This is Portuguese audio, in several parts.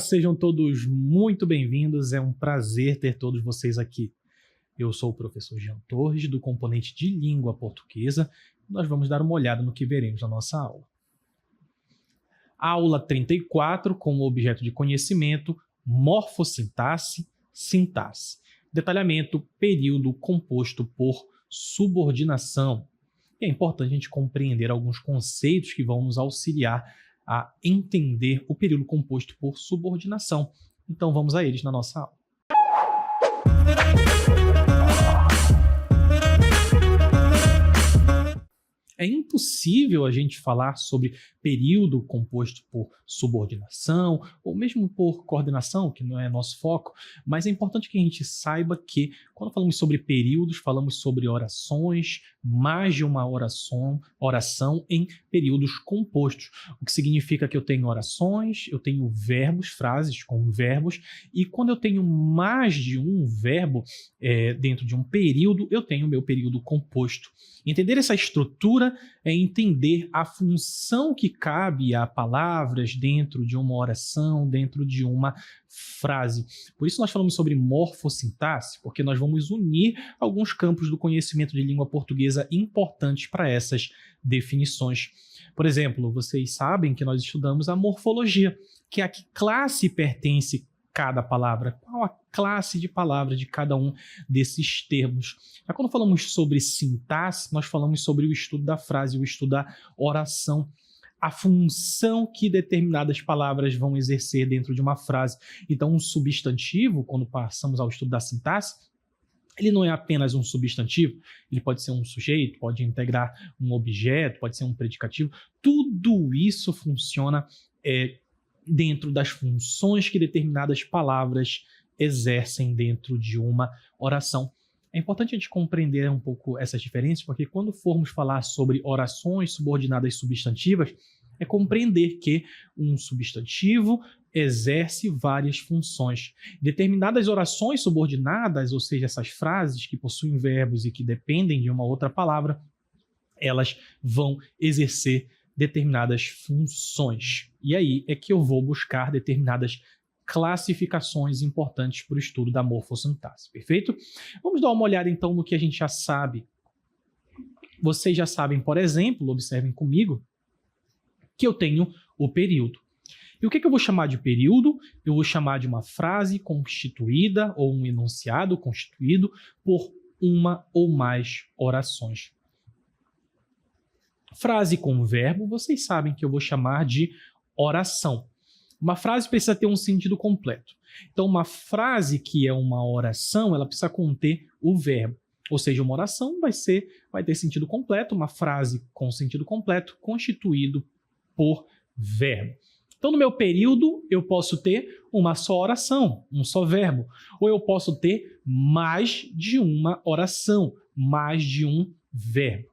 sejam todos muito bem-vindos, é um prazer ter todos vocês aqui. Eu sou o professor Jean Torres, do componente de língua portuguesa, e nós vamos dar uma olhada no que veremos na nossa aula. Aula 34, com o objeto de conhecimento, morfossintaxe, sintaxe. Detalhamento, período composto por subordinação. E é importante a gente compreender alguns conceitos que vão nos auxiliar a entender o período composto por subordinação. Então vamos a eles na nossa aula. É impossível a gente falar sobre período composto por subordinação ou mesmo por coordenação, que não é nosso foco, mas é importante que a gente saiba que quando falamos sobre períodos, falamos sobre orações, mais de uma oração em períodos compostos, o que significa que eu tenho orações, eu tenho verbos, frases com verbos, e quando eu tenho mais de um verbo dentro de um período, eu tenho o meu período composto. Entender essa estrutura é entender a função que cabe a palavras dentro de uma oração, dentro de uma frase. Por isso nós falamos sobre morfossintaxe, porque nós vamos unir alguns campos do conhecimento de língua portuguesa importantes para essas definições. Por exemplo, vocês sabem que nós estudamos a morfologia, que é a que classe pertence cada palavra, qual a classe de palavras de cada um desses termos. Já quando falamos sobre sintaxe, nós falamos sobre o estudo da frase, o estudo da oração, a função que determinadas palavras vão exercer dentro de uma frase. Então, um substantivo, quando passamos ao estudo da sintaxe, ele não é apenas um substantivo, ele pode ser um sujeito, pode integrar um objeto, pode ser um predicativo. Tudo isso funciona dentro das funções que determinadas palavras exercem dentro de uma oração. É importante a gente compreender um pouco essas diferenças, porque quando formos falar sobre orações subordinadas substantivas, é compreender que um substantivo exerce várias funções. Determinadas orações subordinadas, ou seja, essas frases que possuem verbos e que dependem de uma outra palavra, elas vão exercer determinadas funções. E aí é que eu vou buscar determinadas classificações importantes para o estudo da morfossintaxe, perfeito? Vamos dar uma olhada então no que a gente já sabe. Vocês já sabem, por exemplo, observem comigo, que eu tenho o período. E o que eu vou chamar de período? Eu vou chamar de uma frase constituída ou um enunciado constituído por uma ou mais orações. Frase com verbo, vocês sabem que eu vou chamar de oração. Uma frase precisa ter um sentido completo. Então, uma frase que é uma oração, ela precisa conter o verbo. Ou seja, uma oração vai ter sentido completo, uma frase com sentido completo, constituído por verbo. Então, no meu período, eu posso ter uma só oração, um só verbo. Ou eu posso ter mais de uma oração, mais de um verbo.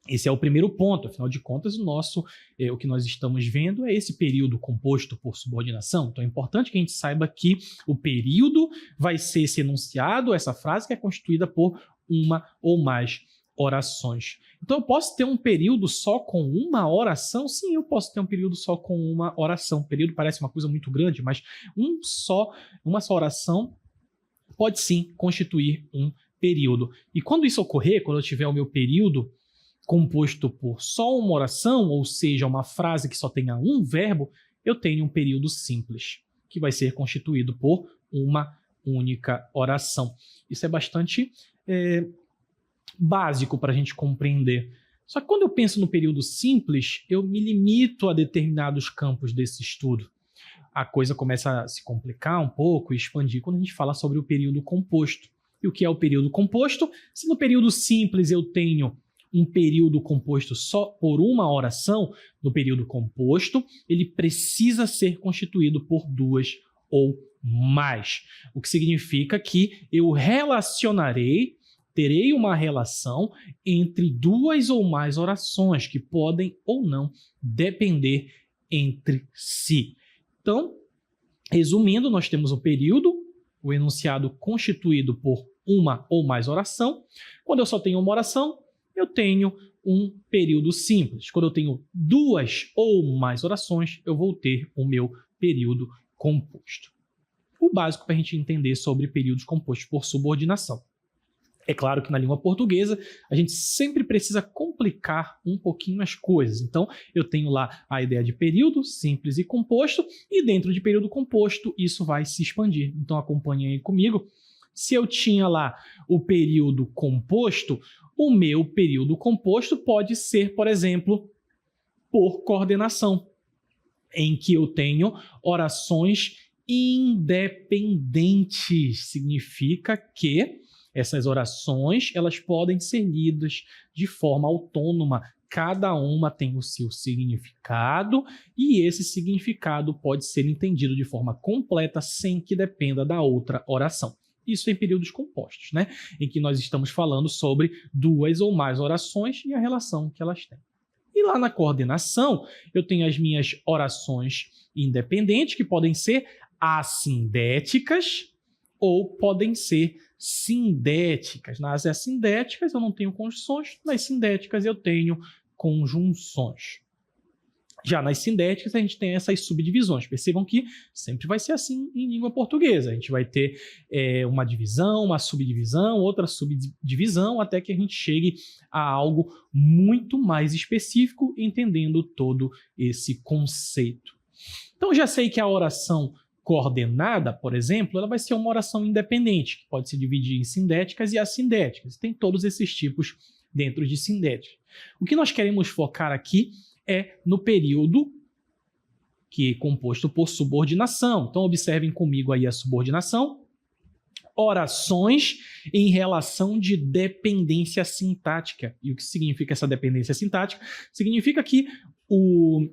Esse é o primeiro ponto, afinal de contas, o que nós estamos vendo é esse período composto por subordinação. Então é importante que a gente saiba que o período vai ser esse enunciado, essa frase que é constituída por uma ou mais orações. Então eu posso ter um período só com uma oração? Sim, eu posso ter um período só com uma oração. Período parece uma coisa muito grande, mas uma só oração pode sim constituir um período. E quando isso ocorrer, quando eu tiver o meu período composto por só uma oração, ou seja, uma frase que só tenha um verbo, eu tenho um período simples, que vai ser constituído por uma única oração. Isso é bastante básico para a gente compreender. Só que quando eu penso no período simples, eu me limito a determinados campos desse estudo. A coisa começa a se complicar um pouco e expandir quando a gente fala sobre o período composto. E o que é o período composto? Se no período simples eu tenho um período composto só por uma oração, no período composto, ele precisa ser constituído por duas ou mais. O que significa que eu terei uma relação entre duas ou mais orações que podem ou não depender entre si. Então, resumindo, nós temos o período, o enunciado constituído por uma ou mais oração. Quando eu só tenho uma oração, eu tenho um período simples. Quando eu tenho duas ou mais orações, eu vou ter o meu período composto. O básico para a gente entender sobre períodos compostos por subordinação. É claro que na língua portuguesa a gente sempre precisa complicar um pouquinho as coisas. Então, eu tenho lá a ideia de período simples e composto, e dentro de período composto isso vai se expandir. Então, acompanhe aí comigo. Se eu tinha lá o período composto, o meu período composto pode ser, por exemplo, por coordenação, em que eu tenho orações independentes. Significa que essas orações elas podem ser lidas de forma autônoma. Cada uma tem o seu significado e esse significado pode ser entendido de forma completa sem que dependa da outra oração. Isso em períodos compostos, né? Em que nós estamos falando sobre duas ou mais orações e a relação que elas têm. E lá na coordenação, eu tenho as minhas orações independentes, que podem ser assindéticas ou podem ser sindéticas. Nas assindéticas eu não tenho conjunções, nas sindéticas eu tenho conjunções. Já nas sindéticas a gente tem essas subdivisões. Percebam que sempre vai ser assim em língua portuguesa. A gente vai ter uma divisão, uma subdivisão, outra subdivisão, até que a gente chegue a algo muito mais específico, entendendo todo esse conceito. Então já sei que a oração coordenada, por exemplo, ela vai ser uma oração independente, que pode se dividir em sindéticas e assindéticas. Tem todos esses tipos dentro de sindéticas. O que nós queremos focar aqui é no período que é composto por subordinação. Então, observem comigo aí a subordinação. Orações em relação de dependência sintática. E o que significa essa dependência sintática? Significa que o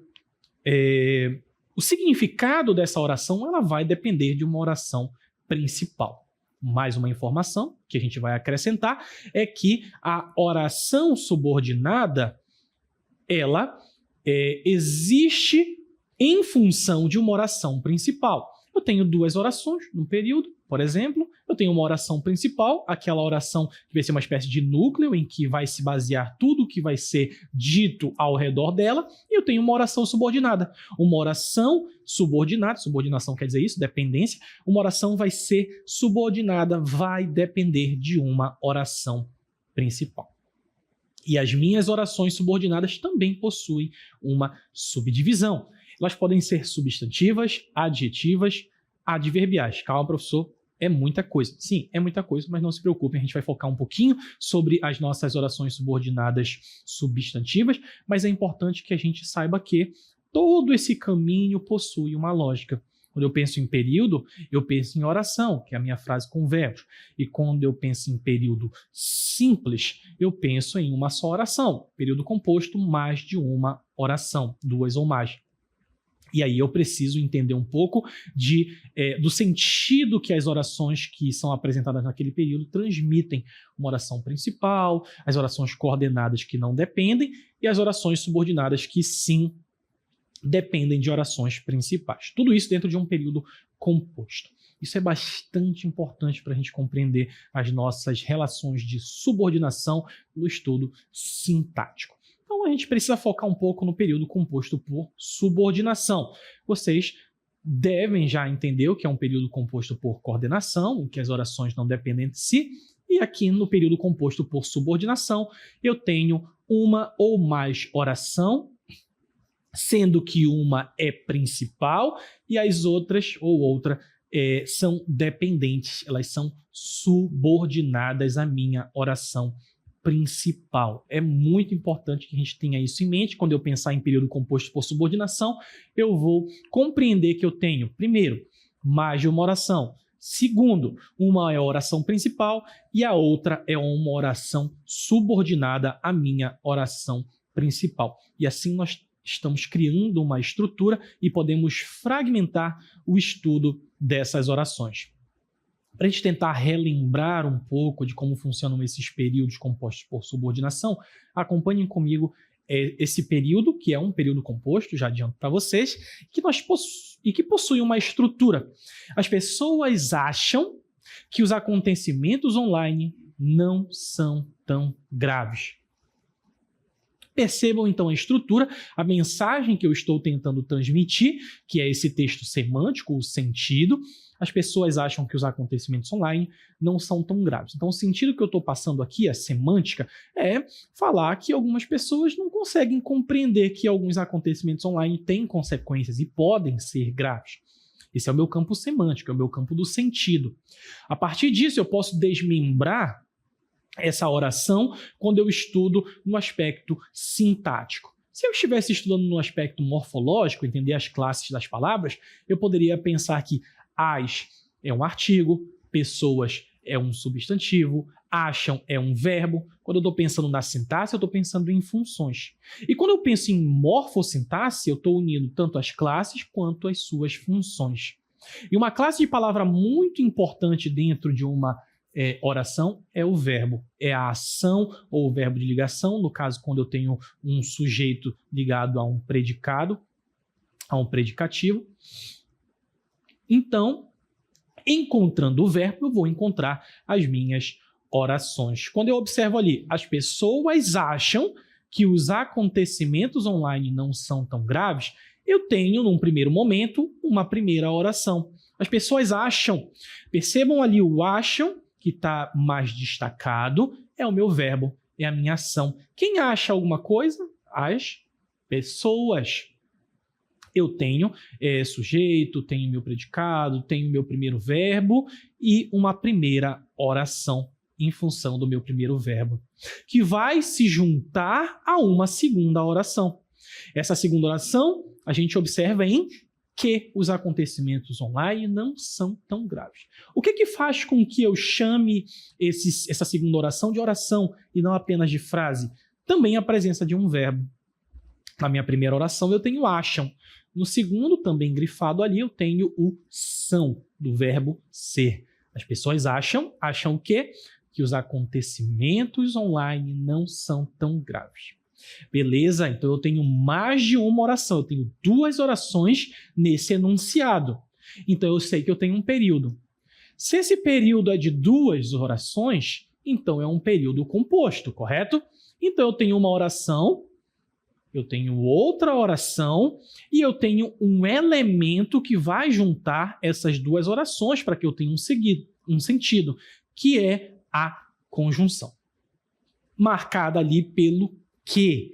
significado dessa oração ela vai depender de uma oração principal. Mais uma informação que a gente vai acrescentar é que a oração subordinada ela existe em função de uma oração principal. Eu tenho duas orações num período, por exemplo, eu tenho uma oração principal, aquela oração que vai ser uma espécie de núcleo em que vai se basear tudo o que vai ser dito ao redor dela, e eu tenho uma oração subordinada. Uma oração subordinada, subordinação quer dizer isso, dependência, uma oração vai ser subordinada, vai depender de uma oração principal. E as minhas orações subordinadas também possuem uma subdivisão. Elas podem ser substantivas, adjetivas, adverbiais. Calma, professor, é muita coisa. Sim, é muita coisa, mas não se preocupem, a gente vai focar um pouquinho sobre as nossas orações subordinadas substantivas, mas é importante que a gente saiba que todo esse caminho possui uma lógica. Quando eu penso em período, eu penso em oração, que é a minha frase com verbos. E quando eu penso em período simples, eu penso em uma só oração. Período composto, mais de uma oração, duas ou mais. E aí eu preciso entender um pouco do sentido que as orações que são apresentadas naquele período transmitem. Uma oração principal, as orações coordenadas que não dependem e as orações subordinadas que sim dependem de orações principais. Tudo isso dentro de um período composto. Isso é bastante importante para a gente compreender as nossas relações de subordinação no estudo sintático. Então a gente precisa focar um pouco no período composto por subordinação. Vocês devem já entender o que é um período composto por coordenação, em que as orações não dependem de si, e aqui no período composto por subordinação eu tenho uma ou mais oração, sendo que uma é principal e as outras ou outra são dependentes, elas são subordinadas à minha oração principal. É muito importante que a gente tenha isso em mente. Quando eu pensar em período composto por subordinação, eu vou compreender que eu tenho, primeiro, mais de uma oração. Segundo, uma é a oração principal e a outra é uma oração subordinada à minha oração principal. E assim nós estamos criando uma estrutura e podemos fragmentar o estudo dessas orações. Para a gente tentar relembrar um pouco de como funcionam esses períodos compostos por subordinação, acompanhem comigo esse período, que é um período composto, já adianto para vocês, que possui uma estrutura. As pessoas acham que os acontecimentos online não são tão graves. Percebam então a estrutura, a mensagem que eu estou tentando transmitir, que é esse texto semântico, o sentido. As pessoas acham que os acontecimentos online não são tão graves. Então, o sentido que eu estou passando aqui, a semântica, é falar que algumas pessoas não conseguem compreender que alguns acontecimentos online têm consequências e podem ser graves. Esse é o meu campo semântico, é o meu campo do sentido. A partir disso, eu posso desmembrar essa oração quando eu estudo no aspecto sintático. Se eu estivesse estudando no aspecto morfológico, entender as classes das palavras, eu poderia pensar que as é um artigo, pessoas é um substantivo, acham é um verbo. Quando eu estou pensando na sintaxe, eu estou pensando em funções. E quando eu penso em morfossintaxe, eu estou unindo tanto as classes quanto as suas funções. E uma classe de palavra muito importante dentro de uma oração é o verbo, é a ação ou o verbo de ligação, no caso quando eu tenho um sujeito ligado a um predicado, a um predicativo. Então, encontrando o verbo, eu vou encontrar as minhas orações. Quando eu observo ali, as pessoas acham que os acontecimentos online não são tão graves, eu tenho, num primeiro momento, uma primeira oração. As pessoas acham, percebam ali o acham, que está mais destacado, é o meu verbo, é a minha ação. Quem acha alguma coisa? As pessoas. Eu tenho sujeito, tenho meu predicado, tenho meu primeiro verbo e uma primeira oração em função do meu primeiro verbo, que vai se juntar a uma segunda oração. Essa segunda oração a gente observa em que os acontecimentos online não são tão graves. O que faz com que eu chame essa segunda oração de oração e não apenas de frase? Também a presença de um verbo. Na minha primeira oração eu tenho acham. No segundo, também grifado ali, eu tenho o são, do verbo ser. As pessoas acham o quê? Que os acontecimentos online não são tão graves. Beleza? Então eu tenho mais de uma oração, eu tenho duas orações nesse enunciado. Então eu sei que eu tenho um período. Se esse período é de duas orações, então é um período composto, correto? Então eu tenho uma oração, eu tenho outra oração e eu tenho um elemento que vai juntar essas duas orações para que eu tenha um sentido, que é a conjunção. Marcada ali pelo que,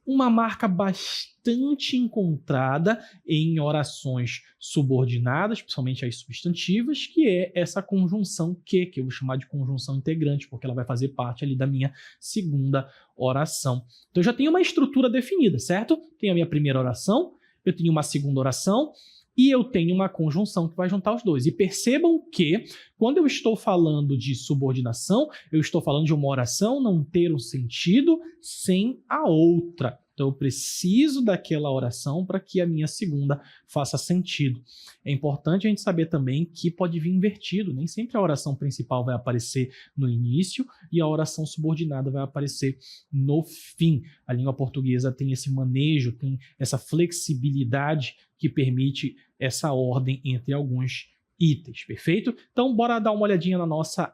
uma marca bastante encontrada em orações subordinadas, principalmente as substantivas, que é essa conjunção que eu vou chamar de conjunção integrante, porque ela vai fazer parte ali da minha segunda oração. Então eu já tenho uma estrutura definida, certo? Tenho a minha primeira oração, eu tenho uma segunda oração e eu tenho uma conjunção que vai juntar os dois. E percebam que, quando eu estou falando de subordinação, eu estou falando de uma oração não ter um sentido sem a outra. Então, eu preciso daquela oração para que a minha segunda faça sentido. É importante a gente saber também que pode vir invertido. Nem sempre a oração principal vai aparecer no início e a oração subordinada vai aparecer no fim. A língua portuguesa tem esse manejo, tem essa flexibilidade que permite essa ordem entre alguns itens, perfeito? Então, bora dar uma olhadinha na nossa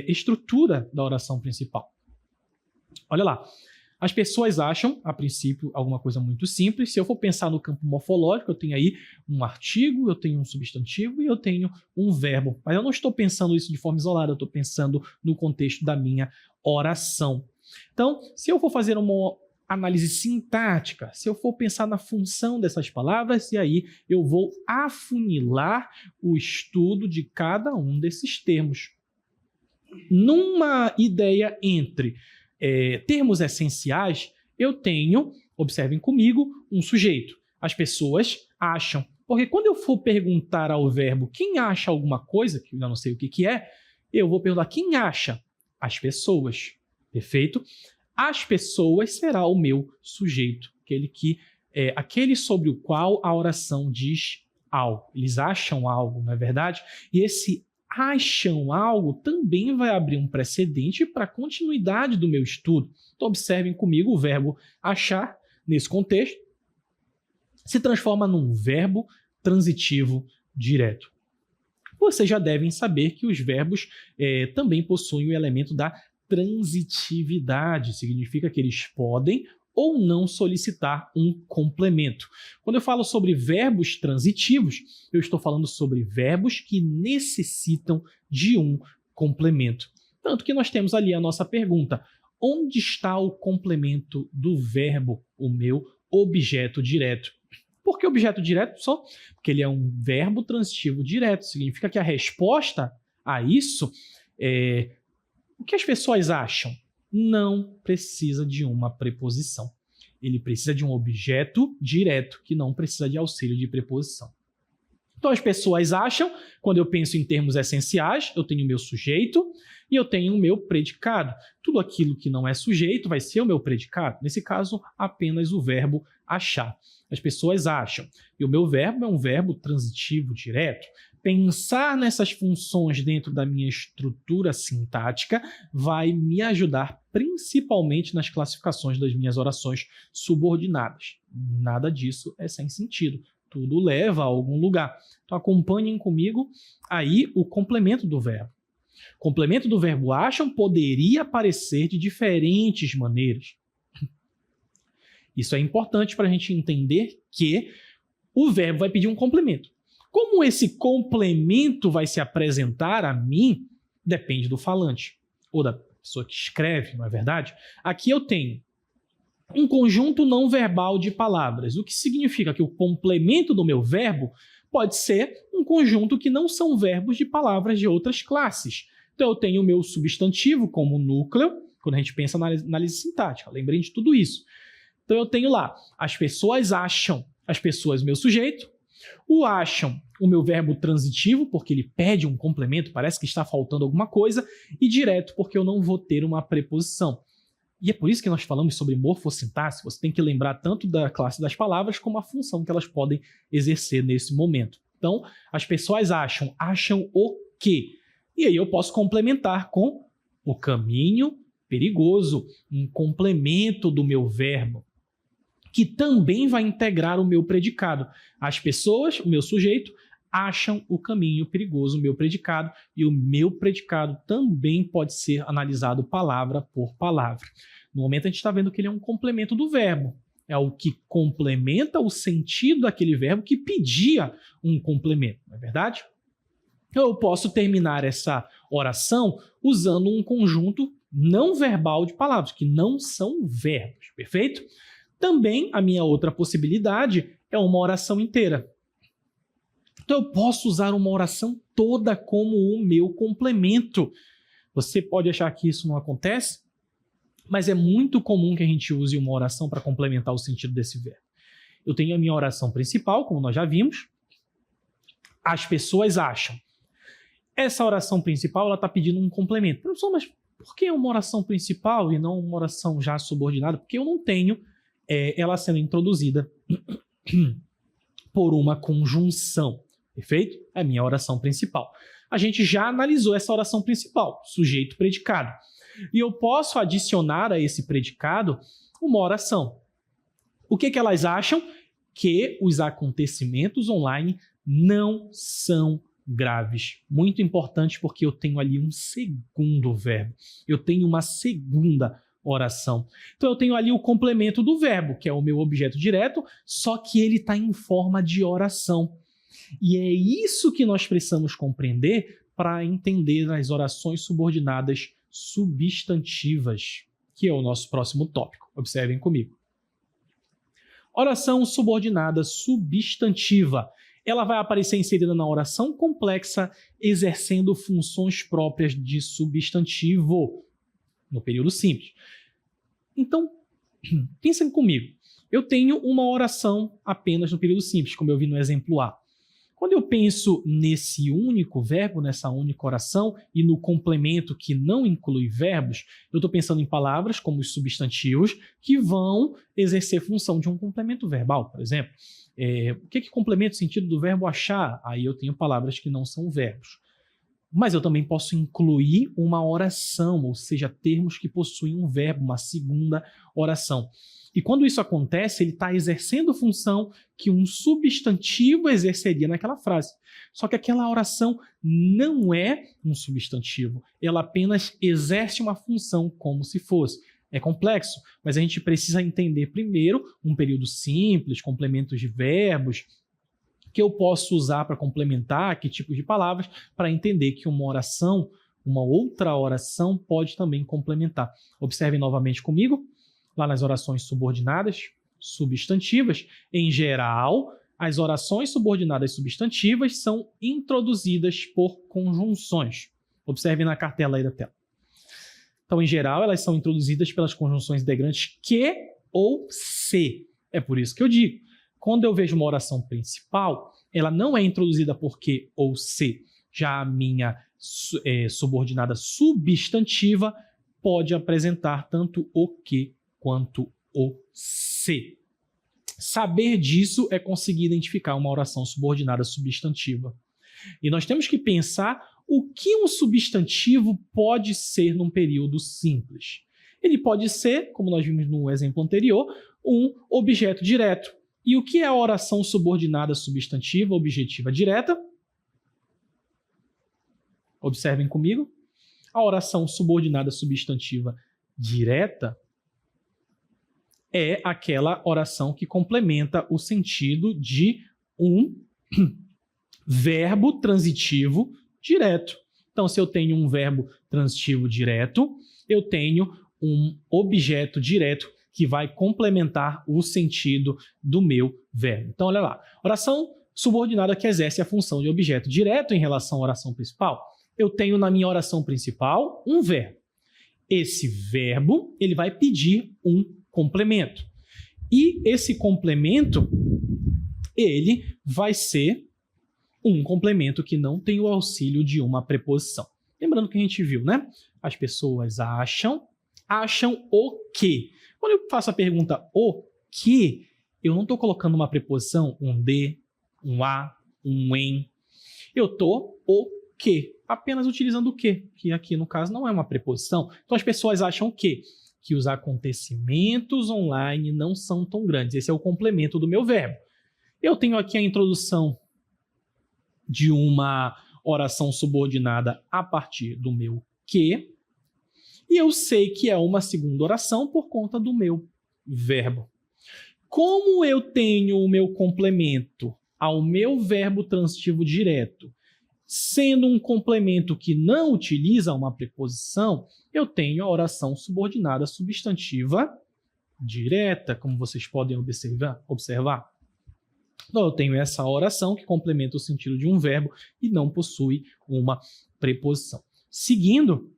estrutura da oração principal. Olha lá. As pessoas acham, a princípio, alguma coisa muito simples. Se eu for pensar no campo morfológico, eu tenho aí um artigo, eu tenho um substantivo e eu tenho um verbo. Mas eu não estou pensando isso de forma isolada, eu estou pensando no contexto da minha oração. Então, se eu for fazer uma análise sintática, se eu for pensar na função dessas palavras, e aí eu vou afunilar o estudo de cada um desses termos. Numa ideia entre termos essenciais, eu tenho, observem comigo, um sujeito. As pessoas acham. Porque quando eu for perguntar ao verbo quem acha alguma coisa, que eu ainda não sei o que é, eu vou perguntar quem acha? As pessoas. Perfeito? As pessoas será o meu sujeito, aquele sobre o qual a oração diz algo. Eles acham algo, não é verdade? E esse acham algo também vai abrir um precedente para a continuidade do meu estudo. Então, observem comigo o verbo achar, nesse contexto, se transforma num verbo transitivo direto. Vocês já devem saber que os verbos também possuem o elemento da transitividade. Significa que eles podem ou não solicitar um complemento. Quando eu falo sobre verbos transitivos, eu estou falando sobre verbos que necessitam de um complemento. Tanto que nós temos ali a nossa pergunta: onde está o complemento do verbo, o meu objeto direto? Por que objeto direto só? Porque ele é um verbo transitivo direto. Significa que a resposta a isso é: o que as pessoas acham? Não precisa de uma preposição. Ele precisa de um objeto direto, que não precisa de auxílio de preposição. Então, as pessoas acham, quando eu penso em termos essenciais, eu tenho o meu sujeito e eu tenho o meu predicado. Tudo aquilo que não é sujeito vai ser o meu predicado. Nesse caso, apenas o verbo achar. As pessoas acham. E o meu verbo é um verbo transitivo direto. Pensar nessas funções dentro da minha estrutura sintática vai me ajudar principalmente nas classificações das minhas orações subordinadas. Nada disso é sem sentido. Tudo leva a algum lugar. Então acompanhem comigo aí o complemento do verbo. O complemento do verbo acham poderia aparecer de diferentes maneiras. Isso é importante para a gente entender que o verbo vai pedir um complemento. Como esse complemento vai se apresentar a mim, depende do falante, ou da pessoa que escreve, não é verdade? Aqui eu tenho um conjunto não verbal de palavras, o que significa que o complemento do meu verbo pode ser um conjunto que não são verbos de palavras de outras classes. Então eu tenho o meu substantivo como núcleo, quando a gente pensa na análise sintática, lembrem de tudo isso. Então eu tenho lá, as pessoas acham, as pessoas, meu sujeito, o acham, o meu verbo transitivo, porque ele pede um complemento, parece que está faltando alguma coisa, e direto, porque eu não vou ter uma preposição. E é por isso que nós falamos sobre morfossintaxe. Você tem que lembrar tanto da classe das palavras como a função que elas podem exercer nesse momento. Então, as pessoas acham o quê? E aí eu posso complementar com o caminho perigoso, um complemento do meu verbo, que também vai integrar o meu predicado. As pessoas, o meu sujeito, acham o caminho perigoso, o meu predicado, e o meu predicado também pode ser analisado palavra por palavra. No momento a gente está vendo que ele é um complemento do verbo. É o que complementa o sentido daquele verbo que pedia um complemento, não é verdade? Eu posso terminar essa oração usando um conjunto não verbal de palavras, que não são verbos, perfeito? Também a minha outra possibilidade é uma oração inteira. Então eu posso usar uma oração toda como o meu complemento. Você pode achar que isso não acontece, mas é muito comum que a gente use uma oração para complementar o sentido desse verbo. Eu tenho a minha oração principal, como nós já vimos. As pessoas acham. Essa oração principal está pedindo um complemento. Professor, mas por que uma oração principal e não uma oração já subordinada? Porque eu não tenho ela sendo introduzida por uma conjunção. Perfeito? É a minha oração principal. A gente já analisou essa oração principal, sujeito, predicado. E eu posso adicionar a esse predicado uma oração. O que elas acham? Que os acontecimentos online não são graves. Muito importante porque eu tenho ali um segundo verbo. Eu tenho uma segunda oração. Então eu tenho ali o complemento do verbo, que é o meu objeto direto, só que ele está em forma de oração. E é isso que nós precisamos compreender para entender as orações subordinadas substantivas, que é o nosso próximo tópico. Observem comigo. Oração subordinada substantiva. Ela vai aparecer inserida na oração complexa, exercendo funções próprias de substantivo, no período simples. Então, pensem comigo. Eu tenho uma oração apenas no período simples, como eu vi no exemplo A. Quando eu penso nesse único verbo, nessa única oração, e no complemento que não inclui verbos, eu estou pensando em palavras como os substantivos que vão exercer função de um complemento verbal, por exemplo. O que complementa o sentido do verbo achar? Aí eu tenho palavras que não são verbos. Mas eu também posso incluir uma oração, ou seja, termos que possuem um verbo, uma segunda oração. E quando isso acontece, ele está exercendo função que um substantivo exerceria naquela frase. Só que aquela oração não é um substantivo. Ela apenas exerce uma função como se fosse. É complexo, mas a gente precisa entender primeiro um período simples, complementos de verbos, que eu posso usar para complementar, que tipos de palavras, para entender que uma oração, uma outra oração pode também complementar. Observem novamente comigo, lá nas orações subordinadas, substantivas, em geral, as orações subordinadas substantivas são introduzidas por conjunções. Observem na cartela aí da tela. Então, em geral, elas são introduzidas pelas conjunções integrantes que ou se. É por isso que eu digo, quando eu vejo uma oração principal, ela não é introduzida por que ou se. Já a minha subordinada substantiva pode apresentar tanto o que quanto o se. Saber disso é conseguir identificar uma oração subordinada substantiva. E nós temos que pensar o que um substantivo pode ser num período simples. Ele pode ser, como nós vimos no exemplo anterior, um objeto direto. E o que é a oração subordinada substantiva objetiva direta? Observem comigo. A oração subordinada substantiva direta é aquela oração que complementa o sentido de um verbo transitivo direto. Então, se eu tenho um verbo transitivo direto, eu tenho um objeto direto que vai complementar o sentido do meu verbo. Então, olha lá. Oração subordinada que exerce a função de objeto direto em relação à oração principal. Eu tenho na minha oração principal um verbo. Esse verbo, ele vai pedir um complemento. E esse complemento, ele vai ser um complemento que não tem o auxílio de uma preposição. Lembrando que a gente viu, né? As pessoas acham o que. Quando eu faço a pergunta o que, eu não estou colocando uma preposição, um de, um a, um em. Eu estou o que, apenas utilizando o que aqui no caso não é uma preposição. Então as pessoas acham o quê? Que os acontecimentos online não são tão grandes. Esse é o complemento do meu verbo. Eu tenho aqui a introdução de uma oração subordinada a partir do meu que, e eu sei que é uma segunda oração por conta do meu verbo. Como eu tenho o meu complemento ao meu verbo transitivo direto, sendo um complemento que não utiliza uma preposição, eu tenho a oração subordinada substantiva direta, como vocês podem observar. Então, eu tenho essa oração que complementa o sentido de um verbo e não possui uma preposição. Seguindo,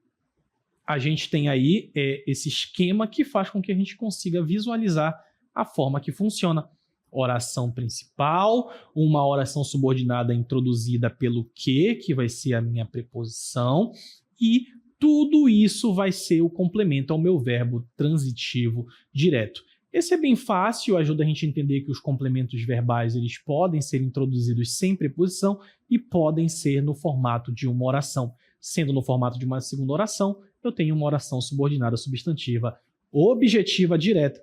a gente tem aí esse esquema que faz com que a gente consiga visualizar a forma que funciona. Oração principal, uma oração subordinada introduzida pelo que vai ser a minha preposição, e tudo isso vai ser o complemento ao meu verbo transitivo direto. Esse é bem fácil, ajuda a gente a entender que os complementos verbais eles podem ser introduzidos sem preposição e podem ser no formato de uma oração. Sendo no formato de uma segunda oração, eu tenho uma oração subordinada substantiva objetiva direta,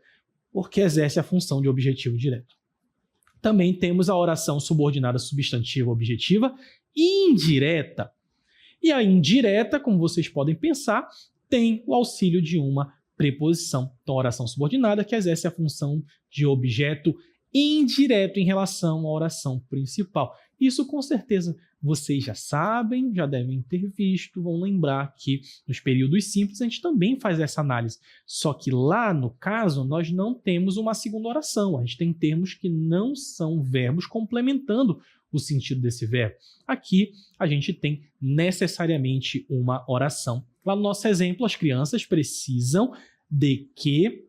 porque exerce a função de objetivo direto. Também temos a oração subordinada substantiva objetiva indireta. E a indireta, como vocês podem pensar, tem o auxílio de uma preposição. Então, a oração subordinada que exerce a função de objeto indireto em relação à oração principal. Isso, com certeza, vocês já sabem, já devem ter visto, vão lembrar que nos períodos simples a gente também faz essa análise. Só que lá, no caso, nós não temos uma segunda oração. A gente tem termos que não são verbos complementando o sentido desse verbo. Aqui, a gente tem necessariamente uma oração. Lá no nosso exemplo, as crianças precisam de que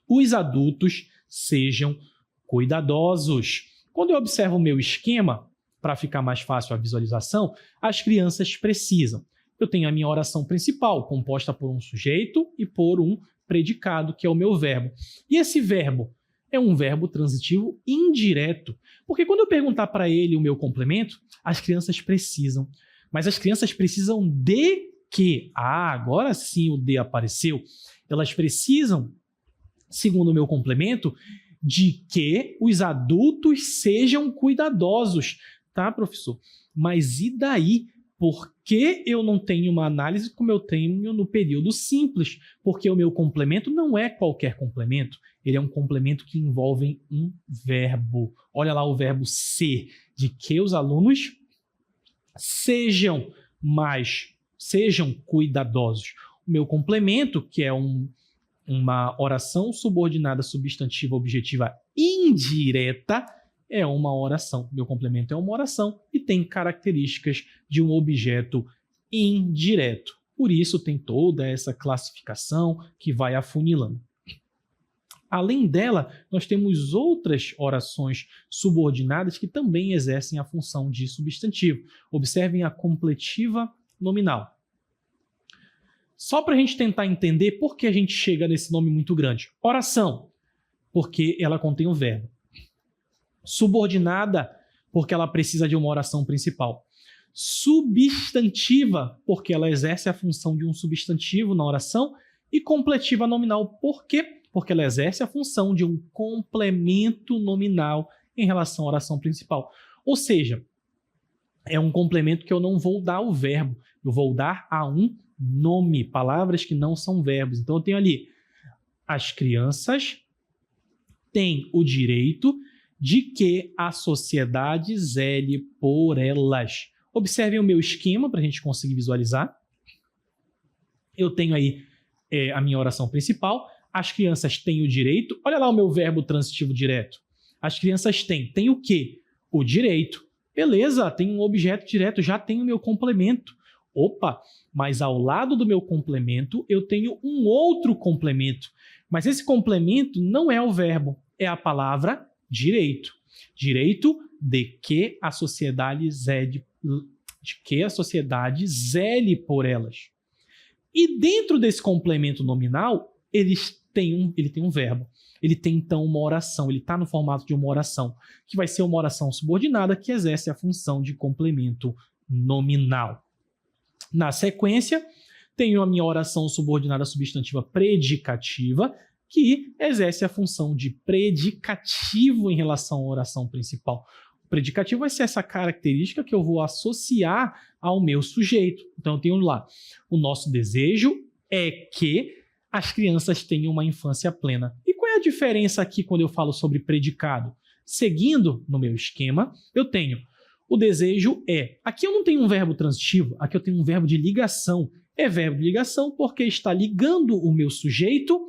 os adultos sejam cuidadosos. Quando eu observo o meu esquema, para ficar mais fácil a visualização, as crianças precisam. Eu tenho a minha oração principal, composta por um sujeito e por um predicado, que é o meu verbo. E esse verbo é um verbo transitivo indireto, porque quando eu perguntar para ele o meu complemento, as crianças precisam. Mas as crianças precisam de que? Ah, agora sim o de apareceu. Elas precisam, segundo o meu complemento, de que os adultos sejam cuidadosos. Tá, professor? Mas e daí? Por que eu não tenho uma análise como eu tenho no período simples? Porque o meu complemento não é qualquer complemento, ele é um complemento que envolve um verbo. Olha lá o verbo ser, de que os alunos sejam cuidadosos. O meu complemento, que é uma oração subordinada substantiva objetiva indireta, é uma oração. Meu complemento é uma oração e tem características de um objeto indireto. Por isso tem toda essa classificação que vai afunilando. Além dela, nós temos outras orações subordinadas que também exercem a função de substantivo. Observem a completiva nominal. Só para a gente tentar entender por que a gente chega nesse nome muito grande. Oração, porque ela contém o verbo. Subordinada, porque ela precisa de uma oração principal. Substantiva, porque ela exerce a função de um substantivo na oração. E completiva nominal, por quê? Porque ela exerce a função de um complemento nominal em relação à oração principal. Ou seja, é um complemento que eu não vou dar o verbo, eu vou dar a um nome, palavras que não são verbos. Então eu tenho ali, as crianças têm o direito de que a sociedade zele por elas. Observem o meu esquema para a gente conseguir visualizar. Eu tenho aí a minha oração principal. As crianças têm o direito. Olha lá o meu verbo transitivo direto. As crianças têm. Tem o quê? O direito. Beleza, tem um objeto direto, já tenho o meu complemento. Opa, mas ao lado do meu complemento eu tenho um outro complemento. Mas esse complemento não é o verbo, é a palavra direito. Direito de que a sociedade zele por elas. E dentro desse complemento nominal, ele tem um verbo. Ele tem, então, uma oração. Ele está no formato de uma oração, que vai ser uma oração subordinada que exerce a função de complemento nominal. Na sequência, tenho a minha oração subordinada substantiva predicativa, que exerce a função de predicativo em relação à oração principal. O predicativo vai ser essa característica que eu vou associar ao meu sujeito. Então, eu tenho lá, o nosso desejo é que as crianças tenham uma infância plena. E qual é a diferença aqui quando eu falo sobre predicado? Seguindo no meu esquema, eu tenho o desejo é. Aqui eu não tenho um verbo transitivo, aqui eu tenho um verbo de ligação. É verbo de ligação porque está ligando o meu sujeito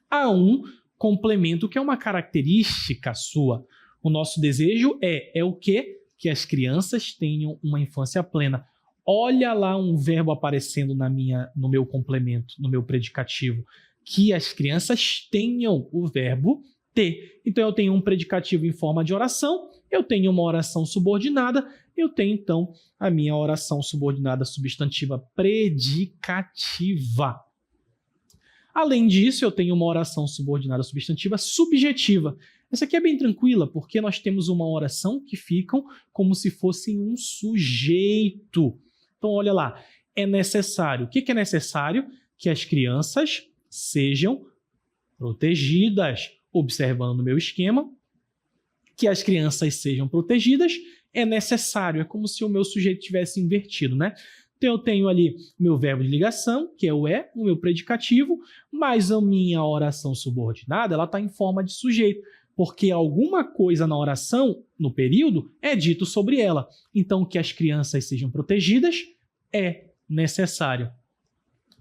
a um complemento que é uma característica sua. O nosso desejo é o quê? Que as crianças tenham uma infância plena. Olha lá um verbo aparecendo no meu complemento, no meu predicativo. Que as crianças tenham o verbo ter. Então, eu tenho um predicativo em forma de oração, eu tenho uma oração subordinada, eu tenho, então, a minha oração subordinada substantiva predicativa. Além disso, eu tenho uma oração subordinada substantiva subjetiva. Essa aqui é bem tranquila, porque nós temos uma oração que ficam como se fossem um sujeito. Então, olha lá, é necessário. O que é necessário? Que as crianças sejam protegidas. Observando o meu esquema, que as crianças sejam protegidas é necessário. É como se o meu sujeito tivesse invertido, né? Então, eu tenho ali o meu verbo de ligação, que é o meu predicativo, mas a minha oração subordinada ela está em forma de sujeito, porque alguma coisa na oração, no período, é dito sobre ela. Então, que as crianças sejam protegidas é necessário.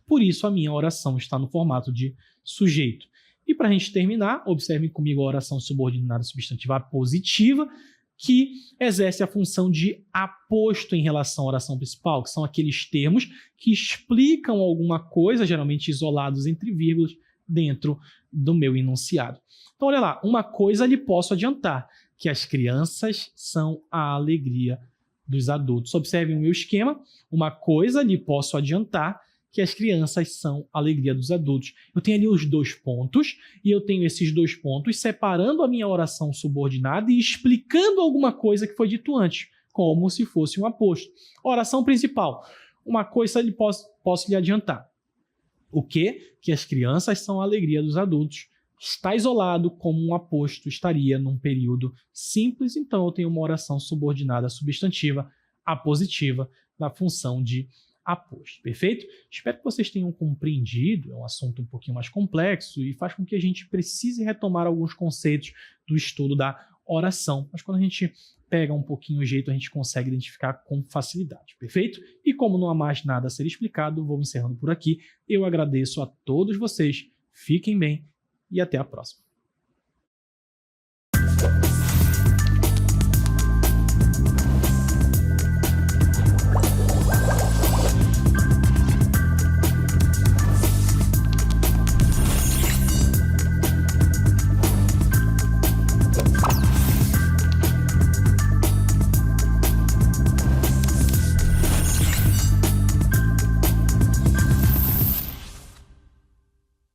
Por isso, a minha oração está no formato de sujeito. E para a gente terminar, observem comigo a oração subordinada substantiva apositiva, que exerce a função de aposto em relação à oração principal, que são aqueles termos que explicam alguma coisa, geralmente isolados entre vírgulas, dentro do meu enunciado. Então, olha lá, uma coisa lhe posso adiantar, que as crianças são a alegria dos adultos. Observem o meu esquema, uma coisa lhe posso adiantar, que as crianças são a alegria dos adultos. Eu tenho ali os dois pontos, e eu tenho esses dois pontos separando a minha oração subordinada e explicando alguma coisa que foi dito antes, como se fosse um aposto. Oração principal. Uma coisa posso lhe adiantar. O quê? Que as crianças são a alegria dos adultos. Está isolado como um aposto estaria num período simples, então eu tenho uma oração subordinada substantiva apositiva da função de aposto, perfeito? Espero que vocês tenham compreendido, é um assunto um pouquinho mais complexo e faz com que a gente precise retomar alguns conceitos do estudo da oração, mas quando a gente pega um pouquinho o jeito, a gente consegue identificar com facilidade, perfeito? E como não há mais nada a ser explicado, vou encerrando por aqui. Eu agradeço a todos vocês, fiquem bem e até a próxima.